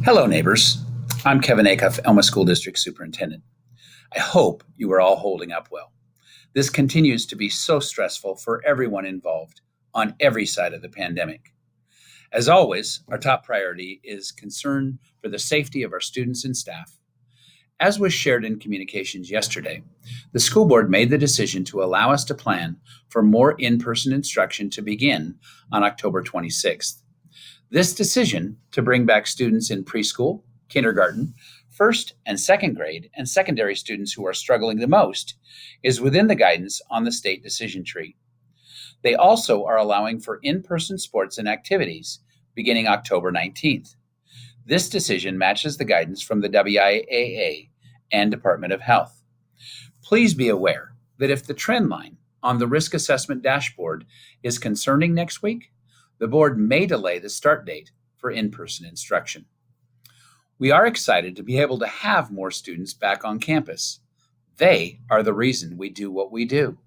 Hello, neighbors. I'm Kevin Acuff, Elma School District Superintendent. I hope you are all holding up well. This continues to be so stressful for everyone involved on every side of the pandemic. As always, our top priority is concern for the safety of our students and staff. As was shared in communications yesterday, the school board made the decision to allow us to plan for more in-person instruction to begin on October 26th. This decision to bring back students in preschool, kindergarten, first and second grade, and secondary students who are struggling the most is within the guidance on the state decision tree. They also are allowing for in-person sports and activities beginning October 19th. This decision matches the guidance from the WIAA and Department of Health. Please be aware that if the trend line on the risk assessment dashboard is concerning next week, the board may delay the start date for in-person instruction. We are excited to be able to have more students back on campus. They are the reason we do what we do.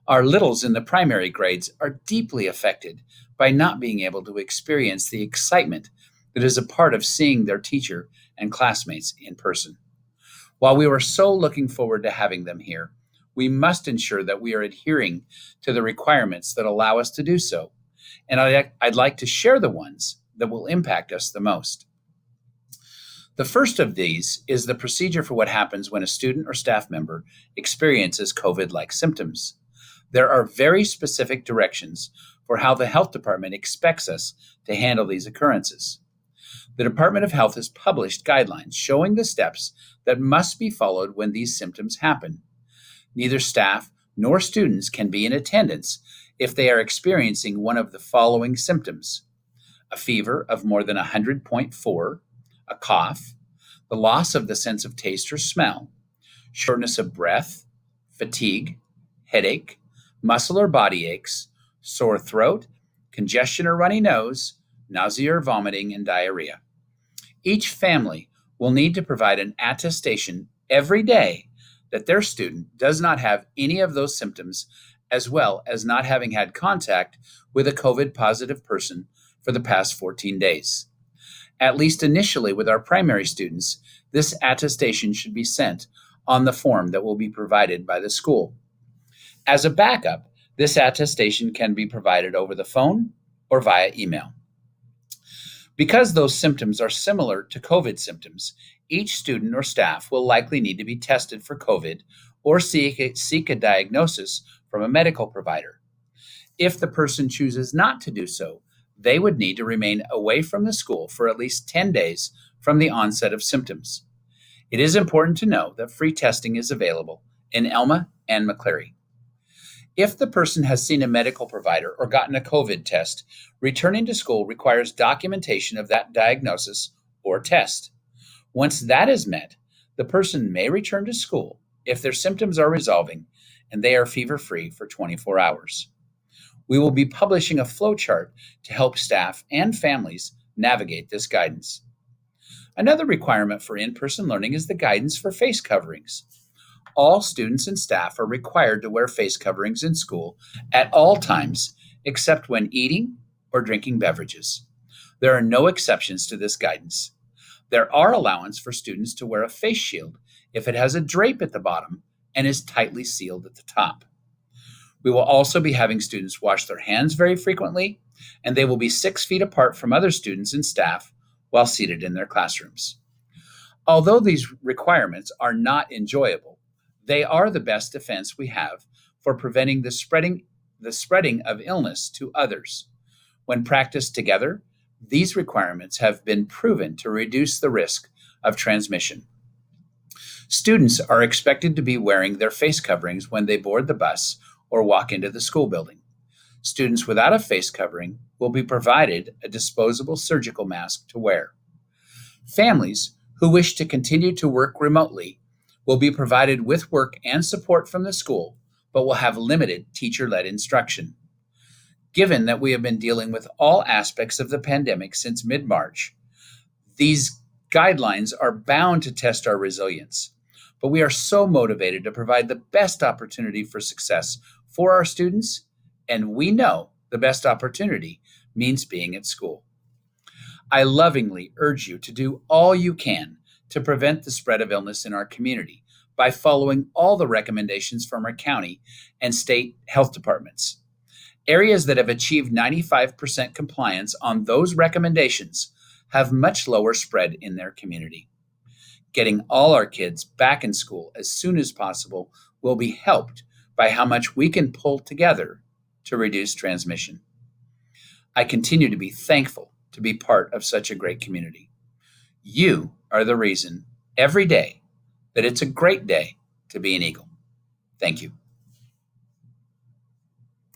Our littles in the primary grades are deeply affected by not being able to experience the excitement that is a part of seeing their teacher and classmates in person. While we were so looking forward to having them here, we must ensure that we are adhering to the requirements that allow us to do so. And I'd like to share the ones that will impact us the most. The first of these is the procedure for what happens when a student or staff member experiences COVID-like symptoms. There are very specific directions for how the health department expects us to handle these occurrences. The Department of Health has published guidelines showing the steps that must be followed when these symptoms happen. Neither staff nor students can be in attendance if they are experiencing one of the following symptoms: a fever of more than 100.4, a cough, the loss of the sense of taste or smell, shortness of breath, fatigue, headache, muscle or body aches, sore throat, congestion or runny nose, nausea or vomiting, and diarrhea. Each family will need to provide an attestation every day that their student does not have any of those symptoms, as well as not having had contact with a COVID positive person for the past 14 days. At least initially with our primary students, this attestation should be sent on the form that will be provided by the school. As a backup, this attestation can be provided over the phone or via email. Because those symptoms are similar to COVID symptoms, each student or staff will likely need to be tested for COVID or seek a diagnosis from a medical provider. If the person chooses not to do so, they would need to remain away from the school for at least 10 days from the onset of symptoms. It is important to know that free testing is available in Elma and McCleary. If the person has seen a medical provider or gotten a COVID test, returning to school requires documentation of that diagnosis or test. Once that is met, the person may return to school if their symptoms are resolving and they are fever-free for 24 hours. We will be publishing a flowchart to help staff and families navigate this guidance. Another requirement for in-person learning is the guidance for face coverings. All students and staff are required to wear face coverings in school at all times, except when eating or drinking beverages. There are no exceptions to this guidance. There are allowances for students to wear a face shield if it has a drape at the bottom and is tightly sealed at the top. We will also be having students wash their hands very frequently, and they will be 6 feet apart from other students and staff while seated in their classrooms. Although these requirements are not enjoyable, they are the best defense we have for preventing the spreading of illness to others. When practiced together, these requirements have been proven to reduce the risk of transmission. Students are expected to be wearing their face coverings when they board the bus or walk into the school building. Students without a face covering will be provided a disposable surgical mask to wear. Families who wish to continue to work remotely will be provided with work and support from the school, but will have limited teacher-led instruction. Given that we have been dealing with all aspects of the pandemic since mid-March, these guidelines are bound to test our resilience, but we are so motivated to provide the best opportunity for success for our students, and we know the best opportunity means being at school. I lovingly urge you to do all you can to prevent the spread of illness in our community by following all the recommendations from our county and state health departments. Areas that have achieved 95% compliance on those recommendations have much lower spread in their community. Getting all our kids back in school as soon as possible will be helped by how much we can pull together to reduce transmission. I continue to be thankful to be part of such a great community. You are the reason every day that it's a great day to be an Eagle. Thank you.